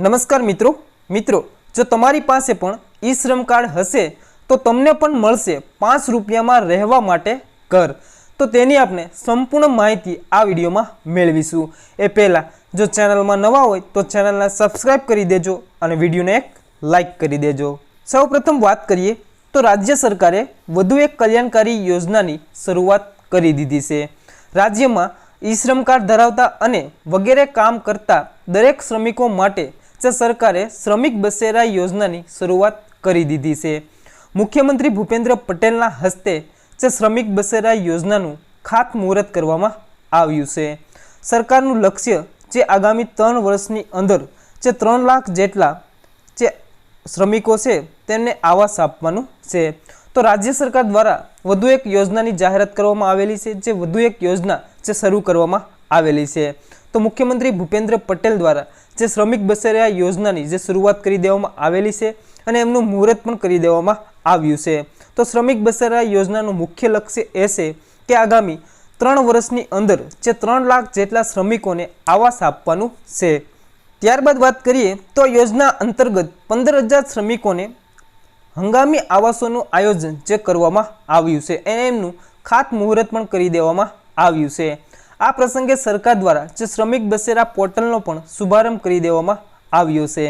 नमस्कार मित्रों मित्रों जो तमारी पासे पण ई श्रम कार्ड हशे तो तमने पण मळशे 5 रूपिया में रहवा माटे घर। तो तेनी आपने संपूर्ण माहिती आ विडियो में मेळवीशुं। ए पहेला जो चेनल में नवा होय तो चेनल ने सब्सक्राइब करी देजो अने विडियो ने एक लाइक करी देजो। सौ प्रथम बात करिए तो राज्य सरकारे वधु एक कल्याणकारी योजनानी शरूआत करी दीधी छे। राज्य में ई श्रम कार्ड धरावता अने वगैरे काम करता दरेक श्रमिकों माटे सरकारे श्रमिक बसेरा योजनानी शरूआत करी दीधी छे। मुख्यमंत्री भूपेन्द्र पटेलना हस्ते श्रमिक बसेरा योजनानुं खातमुहूर्त करवामां आव्युं छे। सरकारनुं लक्ष्य जे आगामी 3 वर्षनी अंदर 3 लाख जेटला श्रमिकों छे तेमने आवास आपवानुं छे। तो राज्य सरकार द्वारा वधु एक योजनानी जाहेरात करवामां आवेली छे, जे वधु एक योजना शरू करवामां आवेली छे। तो मुख्यमंत्री भूपेन्द्र पटेल द्वारा जे श्रमिक बसेरा योजनानी जे शुरुआत करी देवामां आवेली छे अने एमनुं मुहूर्त पण करी देवामां आव्युं छे। तो श्रमिक बसेरा योजनानुं मुख्य लक्ष्य ए छे के आगामी 3 वर्षनी अंदर 3 लाख जेटला श्रमिकोने आवास आपवानुं छे। त्यारबाद बात करिए तो योजना अंतर्गत 15,000 श्रमिकोने हंगामी आवासोनुं आयोजन जे करवामां आव्युं छे अने एमनुं खातमुहूर्त पण करी देवामां आव्युं छे। आ प्रसंगे सरकार द्वारा जे श्रमिक बसेरा पोर्ટલનો પણ શુભારંભ કરી દેવામાં આવ્યો છે।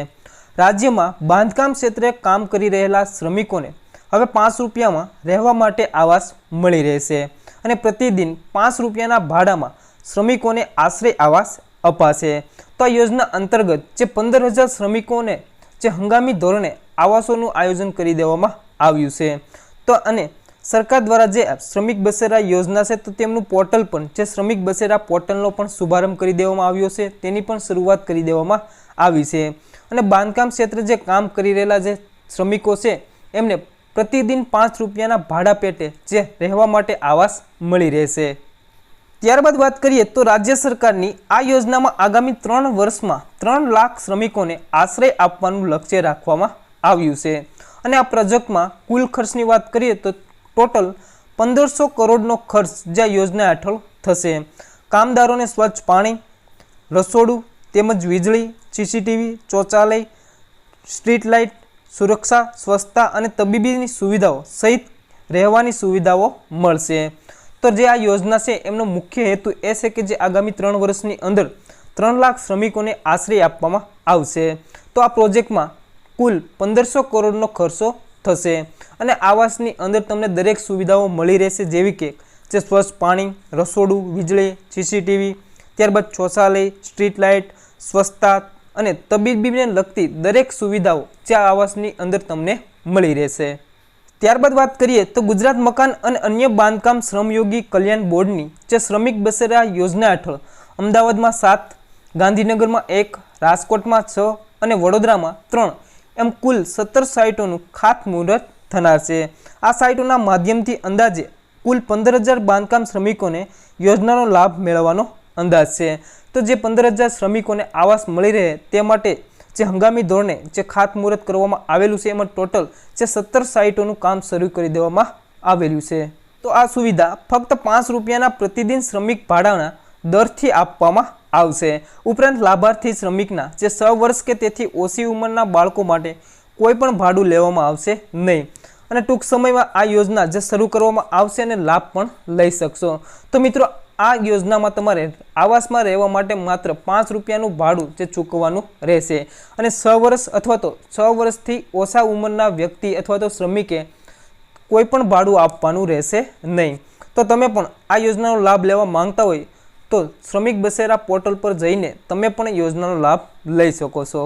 રાજ્યમાં બાંધકામ ક્ષેત્રે કામ કરી રહેલા શ્રમિકોને હવે 5 રૂપિયામાં રહેવા માટે આવાસ મળી રહેશે અને પ્રતિદિન 5 રૂપિયાના ભાડામાં શ્રમિકોને આશ્રય આવાસ અપાશે। તો આ યોજના અંતર્ગત જે 15,000 શ્રમિકોને જે હંગામી ધોરણે આવાસોનું આયોજન કરી દેવામાં આવ્યું છે। તો અને सरकार द्वारा जे श्रमिक बसेरा योजना है तो तेमनुं पोर्टल पण जे श्रमिक बसेरा पोर्टलनो पण शुभारंभ करी देवामां आव्यो छे, तेनी पण शुरुआत करी देवामां आवी छे। अने बांधकाम क्षेत्र जे काम करी रहेला जे श्रमिको छे एमने प्रतिदिन 5 रूपियाना भाड़ा पेटे जे रहेवा माटे आवास मळी रहेशे। त्यारबाद बात करिए तो राज्य सरकारनी आ योजनामां आगामी 3 वर्षमां 3 लाख श्रमिकोने आश्रय आपवानुं लक्ष्य राखवामां आव्युं छे। अने आ प्रोजेक्टमां कुल खर्चनी बात करिए तो टोटल 1500 करोड़नो खर्च ज्या योजना हेठळ थशे। कामदारोने स्वच्छ पाणी, रसोडું તેમજ વીજળી, सीसीटीवी, शौचालय, स्ट्रीट लाइट, सुरक्षा, स्वच्छता અને તબીબીની સુવિધાઓ સહિત રહેવાની સુવિધાઓ મળશે। તો જે આ યોજના છે એમનો મુખ્ય હેતુ એ છે કે જે આગામી 3 વર્ષની અંદર 3 લાખ શ્રમિકોને આશ્રય આપવામાં આવશે। તો આ પ્રોજેક્ટમાં કુલ 1500 કરોડનો ખર્ચો થશે અને આવાસની અંદર તમને દરેક સુવિધાઓ મળી રહેશે, જેવી કે જે સ્વચ્છ પાણી, રસોડું, વીજળી, सीसीटीवी, ત્યારબાદ શૌચાલય, સ્ટ્રીટ લાઇટ, સ્વચ્છતા અને તબીબીને લગતી દરેક સુવિધાઓ જે આવાસની અંદર તમને મળી રહેશે। ત્યારબાદ વાત કરીએ તો ગુજરાત મકાન અને અન્ય બાંધકામ શ્રમયોગી કલ્યાણ બોર્ડની જે શ્રમિક બસેરા યોજના હેઠળ અમદાવાદમાં 7, ગાંધીનગરમાં 1, રાજકોટમાં 6 અને વડોદરામાં 3 एम कुल 17 साइटों खातमुहूर्त थनार छे। आ साइटों माध्यमथी अंदाजे कुल 15,000 बांधकाम श्रमिकों ने योजनानो लाभ मेळवવાનો अंदाज छे। तो जे 15,000 श्रमिकों ने आवास मळी रहे ते माटे जे हंगामी धोरणे जे खातमुहूर्त करवामां आवेलुं छे एमां टोटल जे 17 साइटों काम शरू करी देवामां आवेलुं छे। तो आ सुविधा फक्त 5 रूपियाना प्रतिदिन श्रमिक भाडाना दरथी आपवामां आवशे। उपरांत लाभार्थी श्रमिकना जे 6 वर्ष के तेथी ओછી उमरना बाळको माटे कोईपण भाडुं लेवामां आवशे नहीं अने टूंक समयमां आ योजना जे शरू करवामां आवशे अने लाभ पण लई शकशो। तो मित्रों आ योजनामां तमारे आवासमां रहेवा माटे मात्र 5 रूपियानुं भाडुं जे चूकववानुं रहेशे अने 6 वर्ष अथवा तो 6 वर्षथी ओछा उमरना व्यक्ति अथवा तो श्रमिके कोईपण भाडुं आपवानुं रहेशे नहीं। तो तमे पण आ योजनानो लाभ लेवा मांगता होय तो श्रमिक बसेरा पोर्टल पर जईने तमे पण योजनानो लाभ लई शको छो।